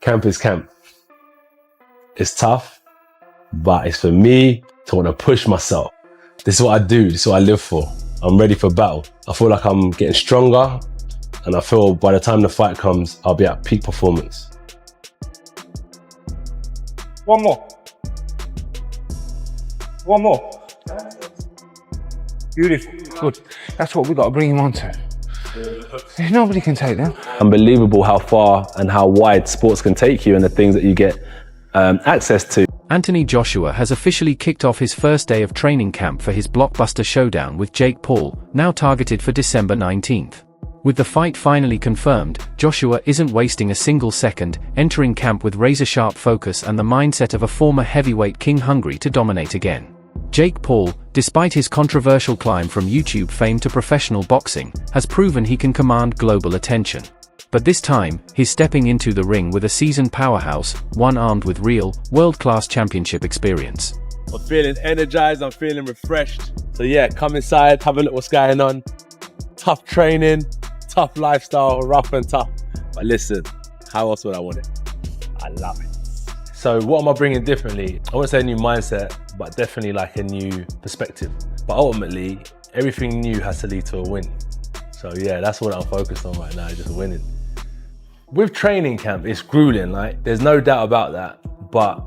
Camp is camp. It's tough, but it's for me to want to push myself. This is what I do, this is what I live for. I'm ready for battle. I feel like I'm getting stronger, and I feel by the time the fight comes, I'll be at peak performance. One more. One more. Beautiful. Good. That's what we've got to bring him on to. Nobody can take that. Unbelievable how far and how wide sports can take you and the things that you get access to. Anthony Joshua has officially kicked off his first day of training camp for his blockbuster showdown with Jake Paul, now targeted for December 19th. With the fight finally confirmed, Joshua isn't wasting a single second, entering camp with razor-sharp focus and the mindset of a former heavyweight king hungry to dominate again. Jake Paul, despite his controversial climb from YouTube fame to professional boxing, has proven he can command global attention. But this time, he's stepping into the ring with a seasoned powerhouse, one armed with real, world-class championship experience. I'm feeling energized, I'm feeling refreshed. So yeah, come inside, have a look what's going on. Tough training, tough lifestyle, rough and tough. But listen, how else would I want it? I love it. So what am I bringing differently? I wouldn't say a new mindset, but definitely like a new perspective. But ultimately, everything new has to lead to a win. So yeah, that's what I'm focused on right now, just winning. With training camp, it's grueling, like there's no doubt about that, but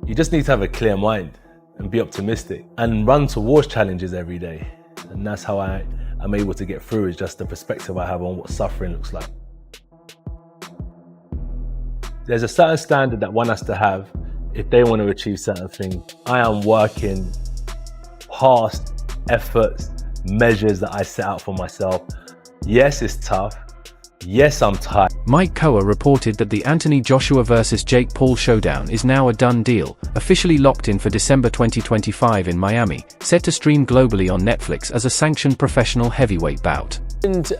you just need to have a clear mind and be optimistic and run towards challenges every day. And that's how I'm able to get through, is just the perspective I have on what suffering looks like. There's a certain standard that one has to have if they want to achieve certain things. I am working past efforts, measures that I set out for myself. Yes, it's tough. Yes, I'm tired. Mike Koa reported that the Anthony Joshua vs Jake Paul showdown is now a done deal, officially locked in for December 2025 in Miami, set to stream globally on Netflix as a sanctioned professional heavyweight bout.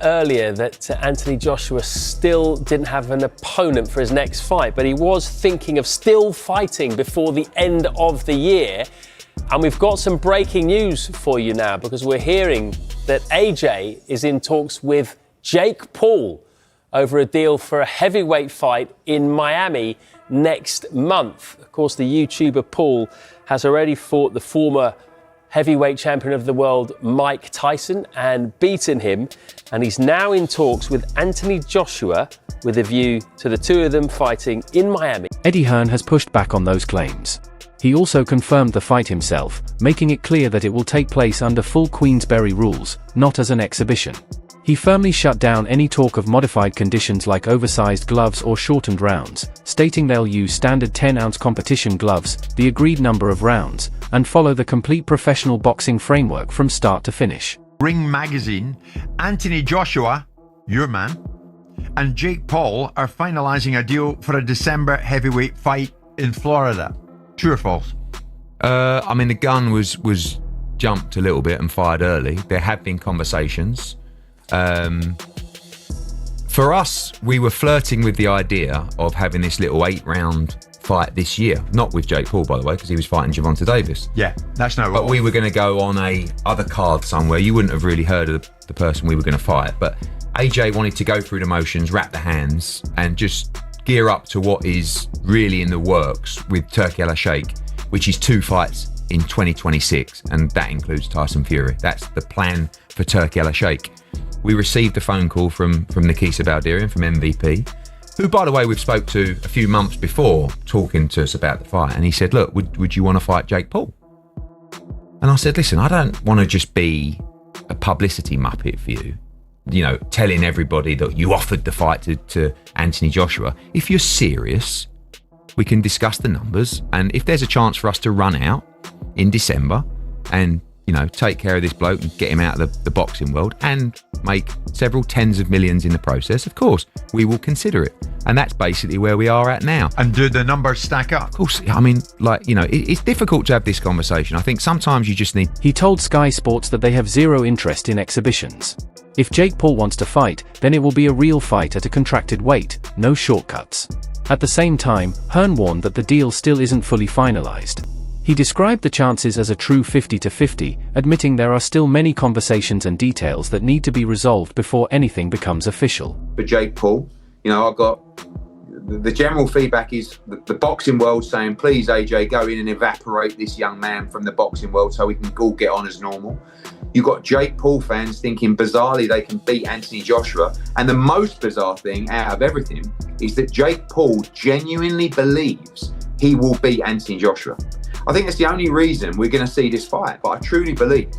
Earlier that Anthony Joshua still didn't have an opponent for his next fight, but he was thinking of still fighting before the end of the year. And we've got some breaking news for you now, because we're hearing that AJ is in talks with Jake Paul over a deal for a heavyweight fight in Miami next month. Of course, the YouTuber Paul has already fought the former heavyweight champion of the world, Mike Tyson, and beaten him. And he's now in talks with Anthony Joshua with a view to the two of them fighting in Miami. Eddie Hearn has pushed back on those claims. He also confirmed the fight himself, making it clear that it will take place under full Queensberry rules, not as an exhibition. He firmly shut down any talk of modified conditions like oversized gloves or shortened rounds, stating they'll use standard 10-ounce competition gloves, the agreed number of rounds, and follow the complete professional boxing framework from start to finish. Ring Magazine, Anthony Joshua, your man, and Jake Paul are finalizing a deal for a December heavyweight fight in Florida. True or false? I mean, the gun was jumped a little bit and fired early. There have been conversations. For us, we were flirting with the idea of having this little 8-round fight this year. Not with Jake Paul, by the way, because he was fighting Gervonta Davis. Yeah, that's no. But we were going to go on a other card somewhere. You wouldn't have really heard of the person we were going to fight. But AJ wanted to go through the motions, wrap the hands, and just gear up to what is really in the works with Turki Al-Sheikh, which is 2 fights in 2026, and that includes Tyson Fury. That's the plan for Turki Al-Sheikh. We received a phone call from Nikisa Baldirian, from MVP, who, by the way, we've spoke to a few months before talking to us about the fight, and he said, look, would you want to fight Jake Paul? And I said, listen, I don't want to just be a publicity muppet for you, you know, telling everybody that you offered the fight to Anthony Joshua. If you're serious, we can discuss the numbers, and if there's a chance for us to run out in December and, you know, take care of this bloke and get him out of the boxing world and make several tens of millions in the process, of course, we will consider it. And that's basically where we are at now. And do the numbers stack up? Of course, I mean, like, you know, it's difficult to have this conversation. I think sometimes you just need... He told Sky Sports that they have zero interest in exhibitions. If Jake Paul wants to fight, then it will be a real fight at a contracted weight, no shortcuts. At the same time, Hearn warned that the deal still isn't fully finalized. He described the chances as a true 50-50, admitting there are still many conversations and details that need to be resolved before anything becomes official. For Jake Paul, you know, I've got the general feedback is the boxing world saying, please, AJ, go in and evaporate this young man from the boxing world so we can all get on as normal. You've got Jake Paul fans thinking bizarrely they can beat Anthony Joshua. And the most bizarre thing out of everything is that Jake Paul genuinely believes he will beat Anthony Joshua. I think that's the only reason we're going to see this fight. But I truly believe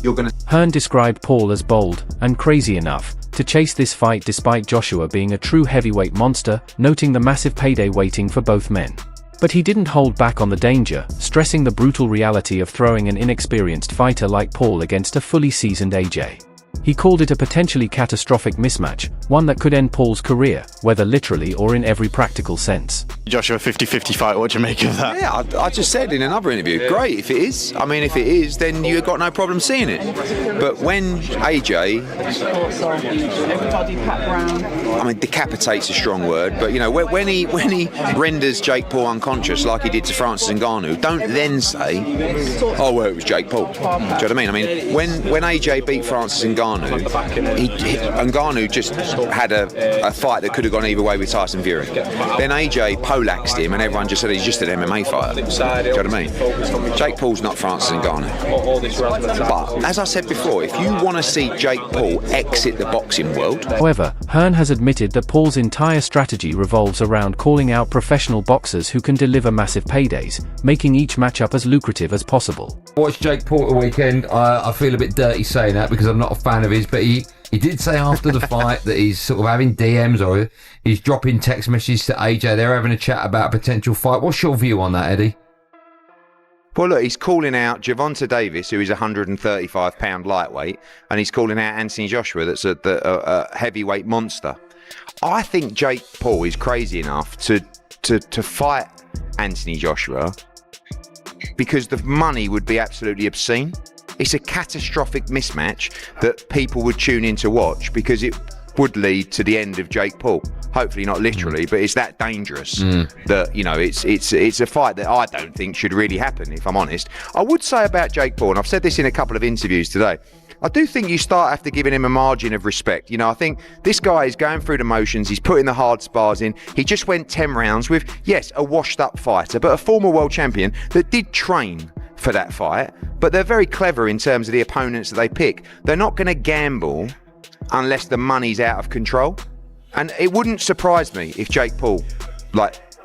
you're going to... Hearn described Paul as bold and crazy enough to chase this fight despite Joshua being a true heavyweight monster, noting the massive payday waiting for both men. But he didn't hold back on the danger, stressing the brutal reality of throwing an inexperienced fighter like Paul against a fully seasoned AJ. He called it a potentially catastrophic mismatch, one that could end Paul's career, whether literally or in every practical sense. Joshua 50-50 fight, what do you make of that? Yeah, I just said in another interview, great if it is. I mean, if it is, then you've got no problem seeing it. But when AJ, I mean, decapitate's a strong word, but you know, when he renders Jake Paul unconscious like he did to Francis Ngannou, don't then say, oh well, it was Jake Paul. Do you know what I mean? I mean, when AJ beat Francis Ngannou, Ngannou just had a fight that could have gone either way with Tyson Fury. Then AJ poleaxed him and everyone just said he's just an MMA fighter. Do you know what I mean? Jake Paul's not Francis Ngannou. But as I said before, if you want to see Jake Paul exit the boxing world... However, Hearn has admitted that Paul's entire strategy revolves around calling out professional boxers who can deliver massive paydays, making each matchup as lucrative as possible. Watched Jake Paul the weekend. I feel a bit dirty saying that because I'm not a fan of his, but he did say after the fight that he's sort of having DMs or he's dropping text messages to AJ. They're having a chat about a potential fight. What's your view on that, Eddie? Well, look, he's calling out Gervonta Davis, who is a 135-pound lightweight, and he's calling out Anthony Joshua, that's a heavyweight monster. I think Jake Paul is crazy enough to fight Anthony Joshua because the money would be absolutely obscene. It's a catastrophic mismatch that people would tune in to watch because it would lead to the end of Jake Paul. Hopefully not literally, but it's that dangerous that, you know, it's a fight that I don't think should really happen, if I'm honest. I would say about Jake Paul, and I've said this in a couple of interviews today, I do think you start after giving him a margin of respect. You know, I think this guy is going through the motions, he's putting the hard spars in. He just went 10 rounds with, yes, a washed up fighter, but a former world champion that did train for that fight. But they're very clever in terms of the opponents that they pick. They're not going to gamble unless the money's out of control. And it wouldn't surprise me if Jake Paul,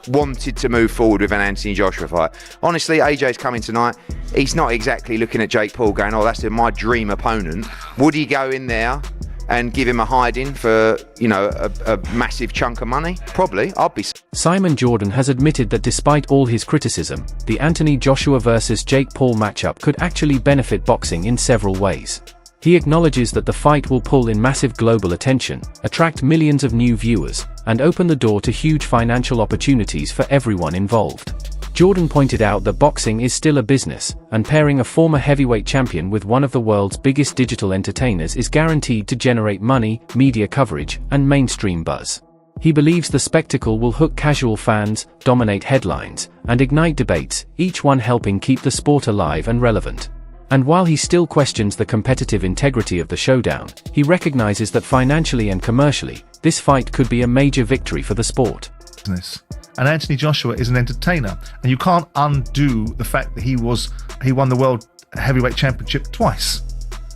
wanted to move forward with an Anthony Joshua fight. Honestly, AJ's coming tonight. He's not exactly looking at Jake Paul going, oh, that's my dream opponent. Would he go in there and give him a hiding for, you know, a massive chunk of money? Probably. I'd be... Simon Jordan has admitted that despite all his criticism, the Anthony Joshua versus Jake Paul matchup could actually benefit boxing in several ways. He acknowledges that the fight will pull in massive global attention, attract millions of new viewers, and open the door to huge financial opportunities for everyone involved. Jordan pointed out that boxing is still a business, and pairing a former heavyweight champion with one of the world's biggest digital entertainers is guaranteed to generate money, media coverage, and mainstream buzz. He believes the spectacle will hook casual fans, dominate headlines, and ignite debates, each one helping keep the sport alive and relevant. And while he still questions the competitive integrity of the showdown, he recognizes that financially and commercially, this fight could be a major victory for the sport. And Anthony Joshua is an entertainer, and you can't undo the fact that he won the World Heavyweight Championship twice.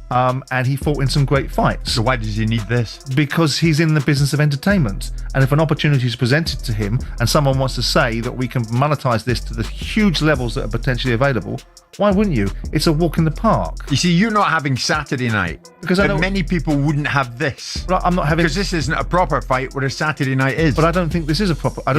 And he fought in some great fights. So why does he need this? Because he's in the business of entertainment. And if an opportunity is presented to him and someone wants to say that we can monetize this to the huge levels that are potentially available, why wouldn't you? It's a walk in the park. You see, you're not having Saturday night. Because I know many people wouldn't have this. But I'm not having... Because this isn't a proper fight where a Saturday night is. But I don't think this is a proper... I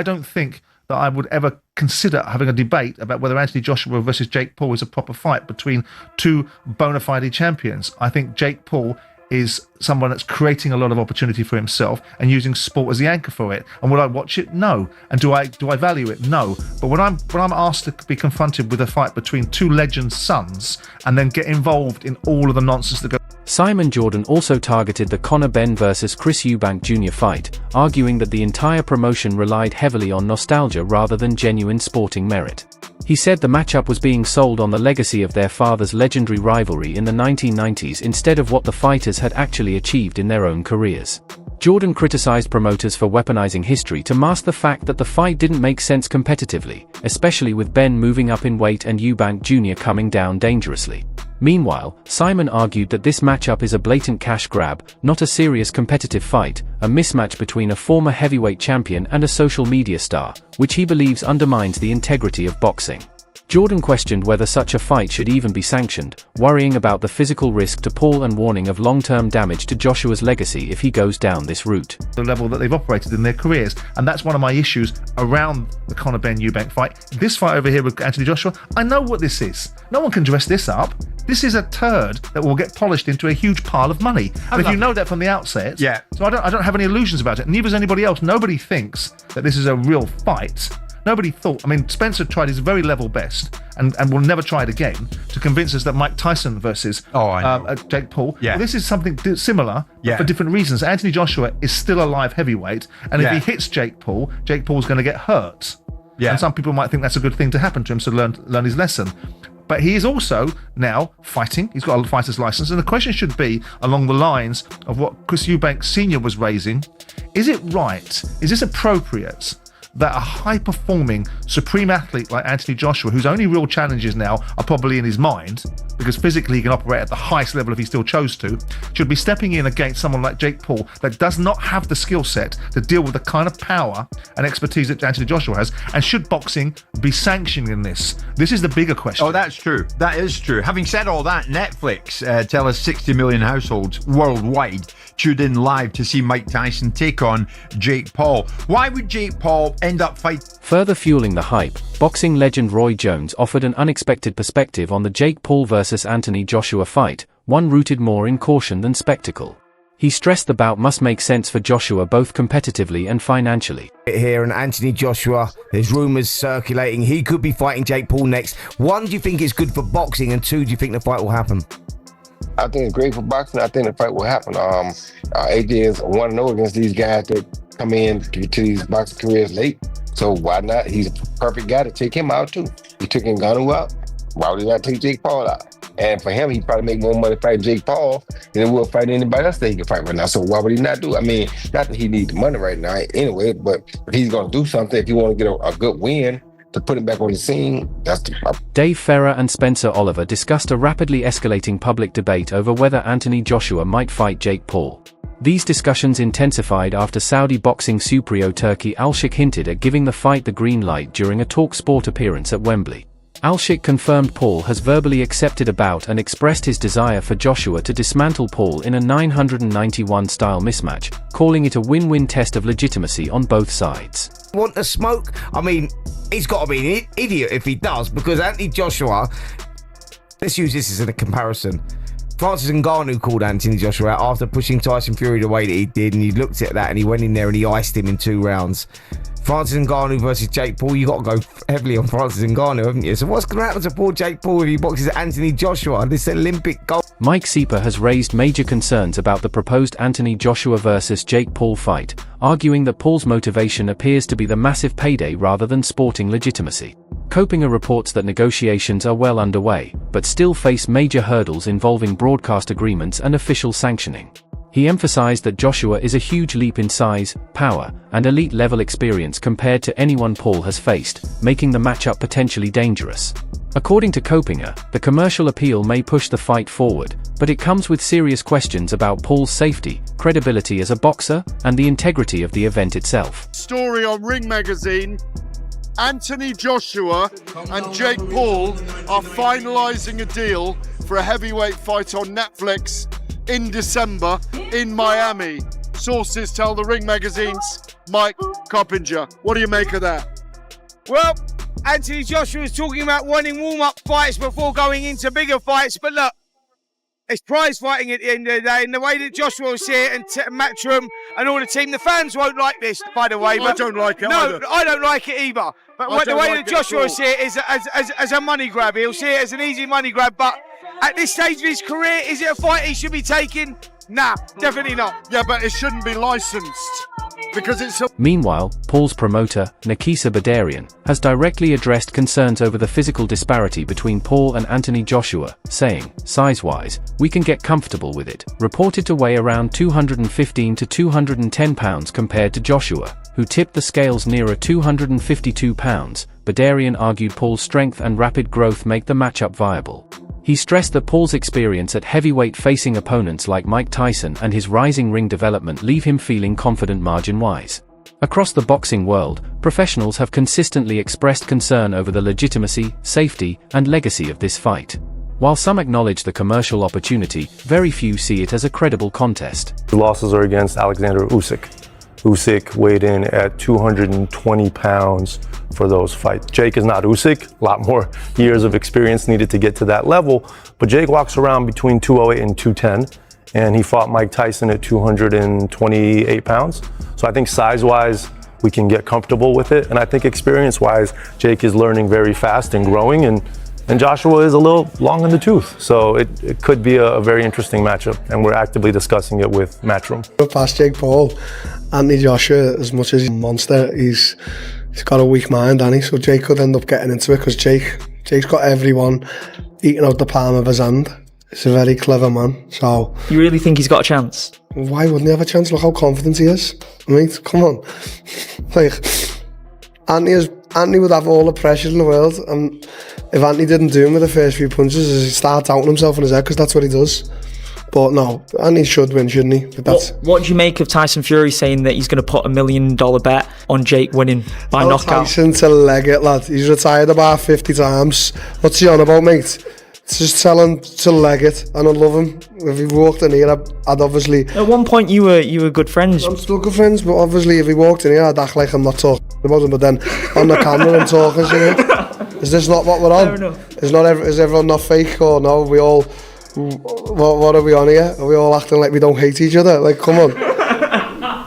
don't think that I would ever consider having a debate about whether Anthony Joshua versus Jake Paul is a proper fight between two bona fide champions. I think Jake Paul is someone that's creating a lot of opportunity for himself and using sport as the anchor for it. And would I watch it? No. And do I value it? No. But when I'm asked to be confronted with a fight between two legends' sons and then get involved in all of the nonsense that goes... Simon Jordan also targeted the Conor Benn versus Chris Eubank Jr. fight, arguing that the entire promotion relied heavily on nostalgia rather than genuine sporting merit. He said the matchup was being sold on the legacy of their father's legendary rivalry in the 1990s instead of what the fighters had actually achieved in their own careers. Jordan criticized promoters for weaponizing history to mask the fact that the fight didn't make sense competitively, especially with Ben moving up in weight and Eubank Jr. coming down dangerously. Meanwhile, Simon argued that this matchup is a blatant cash grab, not a serious competitive fight, a mismatch between a former heavyweight champion and a social media star, which he believes undermines the integrity of boxing. Jordan questioned whether such a fight should even be sanctioned, worrying about the physical risk to Paul and warning of long-term damage to Joshua's legacy if he goes down this route. The level that they've operated in their careers, and that's one of my issues around the Conor Benn Eubank fight. This fight over here with Anthony Joshua, I know what this is. No one can dress this up. This is a turd that will get polished into a huge pile of money. And if you know that from the outset, Yeah. so I don't have any illusions about it. Neither does anybody else. Nobody thinks that this is a real fight. Nobody thought, I mean, Spencer tried his very level best and will never try it again to convince us that Mike Tyson versus Jake Paul. Yeah. Well, this is something similar Yeah. for different reasons. Anthony Joshua is still a live heavyweight, and if Yeah. he hits Jake Paul's going to get hurt. Yeah. And some people might think that's a good thing to happen to him, to learn his lesson. But he is also now fighting. He's got a fighter's license. And the question should be along the lines of what Chris Eubank Sr. was raising. Is it right? Is this appropriate that a high-performing supreme athlete like Anthony Joshua, whose only real challenges now are probably in his mind, because physically he can operate at the highest level if he still chose to, should be stepping in against someone like Jake Paul that does not have the skill set to deal with the kind of power and expertise that Anthony Joshua has? And should boxing be sanctioning this? This is the bigger question. Oh, that's true. That is true. Having said all that, Netflix tell us 60 million households worldwide tuned in live to see Mike Tyson take on Jake Paul. Why would Jake Paul end up fighting? Further fueling the hype, boxing legend Roy Jones offered an unexpected perspective on the Jake Paul versus Anthony Joshua fight, one rooted more in caution than spectacle. He stressed the bout must make sense for Joshua both competitively and financially. Here, and Anthony Joshua, there's rumours circulating he could be fighting Jake Paul next. One, do you think it's good for boxing? And two, do you think the fight will happen? I think it's great for boxing. I think the fight will happen. AJ is 1-0 against these guys that come in to these boxing careers late. So why not? He's a perfect guy to take him out too. He took Ngannou out. Why would he not take Jake Paul out? And for him, he'd probably make more money fighting Jake Paul than he will fight anybody else that he can fight right now. So why would he not do it? I mean, not that he needs the money right now anyway, but if he's going to do something, if you want to get a good win to put him back on the scene, that's the problem. Dave Ferrer and Spencer Oliver discussed a rapidly escalating public debate over whether Anthony Joshua might fight Jake Paul. These discussions intensified after Saudi boxing Supriyo Turki Alshik hinted at giving the fight the green light during a TalkSport appearance at Wembley. Alshik confirmed Paul has verbally accepted a bout and expressed his desire for Joshua to dismantle Paul in a 991-style mismatch, calling it a win-win test of legitimacy on both sides. Want to smoke? I mean, he's got to be an idiot if he does, because Anthony Joshua, let's use this as a comparison. Francis Ngannou called Anthony Joshua out after pushing Tyson Fury the way that he did, and he looked at that and he went in there and he iced him in 2 rounds. Francis Ngannou versus Jake Paul, you got to go heavily on Francis Ngannou, haven't you? So what's going to happen to poor Jake Paul if he boxes Anthony Joshua, this Olympic gold? Mike Sieper has raised major concerns about the proposed Anthony Joshua versus Jake Paul fight, arguing that Paul's motivation appears to be the massive payday rather than sporting legitimacy. Kopinger reports that negotiations are well underway, but still face major hurdles involving broadcast agreements and official sanctioning. He emphasized that Joshua is a huge leap in size, power, and elite-level experience compared to anyone Paul has faced, making the matchup potentially dangerous. According to Kopinger, the commercial appeal may push the fight forward, but it comes with serious questions about Paul's safety, credibility as a boxer, and the integrity of the event itself. Story on Ring Magazine: Anthony Joshua and Jake Paul are finalising a deal for a heavyweight fight on Netflix in December in Miami. Sources tell the Ring Magazine's Mike Coppinger. What do you make of that? Well, Anthony Joshua is talking about wanting warm-up fights before going into bigger fights, but look, it's prize fighting at the end of the day, and the way that Joshua will see it, and Matchroom and all the team, the fans won't like this, by the way. I don't like it No, either. I don't like it either. But the way that Joshua will see it is as a money grab. He'll see it as an easy money grab, but at this stage of his career, is it a fight he should be taking? Nah, definitely not. Yeah, but it shouldn't be licensed. because it's a Meanwhile, Paul's promoter, Nikisa Badarian, has directly addressed concerns over the physical disparity between Paul and Anthony Joshua, saying, size-wise, we can get comfortable with it. Reported to weigh around 215 to 210 pounds compared to Joshua, who tipped the scales nearer 252 pounds, Badarian argued Paul's strength and rapid growth make the matchup viable. He stressed that Paul's experience at heavyweight facing opponents like Mike Tyson and his rising ring development leave him feeling confident margin-wise. Across the boxing world, professionals have consistently expressed concern over the legitimacy, safety, and legacy of this fight. While some acknowledge the commercial opportunity, very few see it as a credible contest. The losses are against Alexander Usyk. Usyk weighed in at 220 pounds for those fights. Jake is not Usyk, a lot more years of experience needed to get to that level, but Jake walks around between 208 and 210, and he fought Mike Tyson at 228 pounds. So I think size-wise, we can get comfortable with it, and I think experience-wise, Jake is learning very fast and growing, and Joshua is a little long in the tooth, so it could be a very interesting matchup, and we're actively discussing it with Matchroom. Past Jake Paul, Anthony Joshua, as much as he's a monster, he's got a weak mind, hasn't he? So Jake could end up getting into it because Jake's got everyone eating out the palm of his hand. He's a very clever man. So you really think he's got a chance? Why wouldn't he have a chance? Look how confident he is. Mate, come on. Like, Anthony would have all the pressure in the world, and if Anthony didn't do him with the first few punches, he'd start doubting himself in his head, because that's what he does. But no, Anthony should win, shouldn't he? But what do you make of Tyson Fury saying that he's going to put $1 million bet on Jake winning by knockout? Tyson to leg it, lad. He's retired about 50 times. What's he on about, mate? Just tell him to leg it, and I'd love him. If he walked in here, I'd obviously... At one point, you were good friends. I'm still good friends, but obviously if he walked in here, I'd act like I'm not talking about him, but then on the camera I'm talking, you know? Is this not what we're on? Fair enough. Is everyone not fake, or no? We all... What are we on here? Are we all acting like we don't hate each other? Like, come on.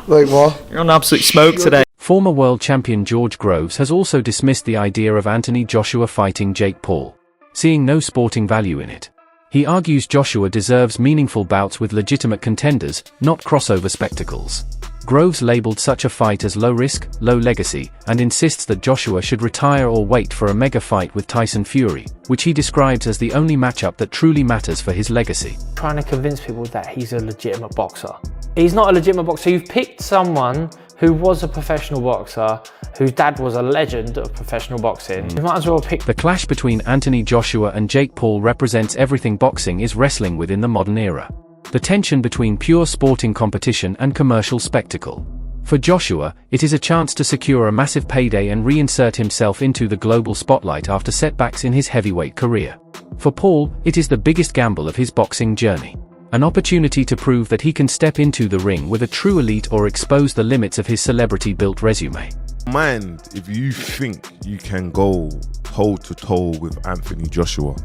Like, what? You're on absolute smoke today. Former world champion George Groves has also dismissed the idea of Anthony Joshua fighting Jake Paul, seeing no sporting value in it. He argues Joshua deserves meaningful bouts with legitimate contenders, not crossover spectacles. Groves labeled such a fight as low risk, low legacy, and insists that Joshua should retire or wait for a mega fight with Tyson Fury, which he describes as the only matchup that truly matters for his legacy. Trying to convince people that he's a legitimate boxer. He's not a legitimate boxer. You've picked someone who was a professional boxer, whose dad was a legend of professional boxing. You might as well pick... The clash between Anthony Joshua and Jake Paul represents everything boxing is wrestling with in the modern era. The tension between pure sporting competition and commercial spectacle. For Joshua, it is a chance to secure a massive payday and reinsert himself into the global spotlight after setbacks in his heavyweight career. For Paul, it is the biggest gamble of his boxing journey. An opportunity to prove that he can step into the ring with a true elite or expose the limits of his celebrity-built resume. Mind if you think you can go toe-to-toe with Anthony Joshua.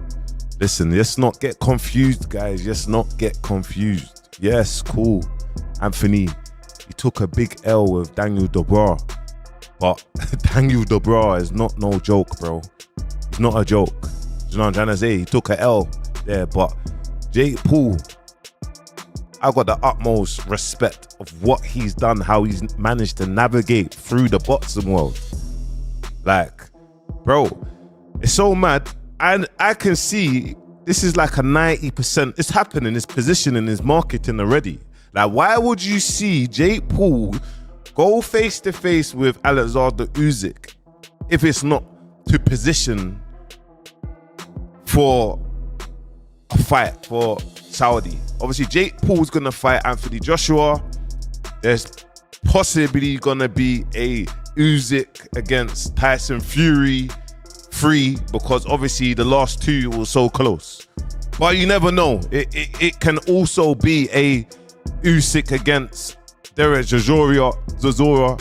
Listen, let's not get confused, guys. Let's not get confused. Yes, cool. Anthony, he took a big L with Daniel Dubois. But Daniel Dubois is not no joke, bro. He's not a joke. You know what I'm trying to say? He took an L there, but Jake Paul, I got the utmost respect of what he's done, how he's managed to navigate through the boxing world. Like, bro, it's so mad. And I can see this is like a 90%. It's happening, it's positioning, it's marketing already. Like, why would you see Jake Paul go face to face with Alexander Usyk if it's not to position for a fight for Saudi? Obviously, Jake Paul's gonna fight Anthony Joshua. There's possibly gonna be a Usyk against Tyson Fury. Free, because obviously the last two were so close, but you never know. It can also be a Usyk against Derek Chisora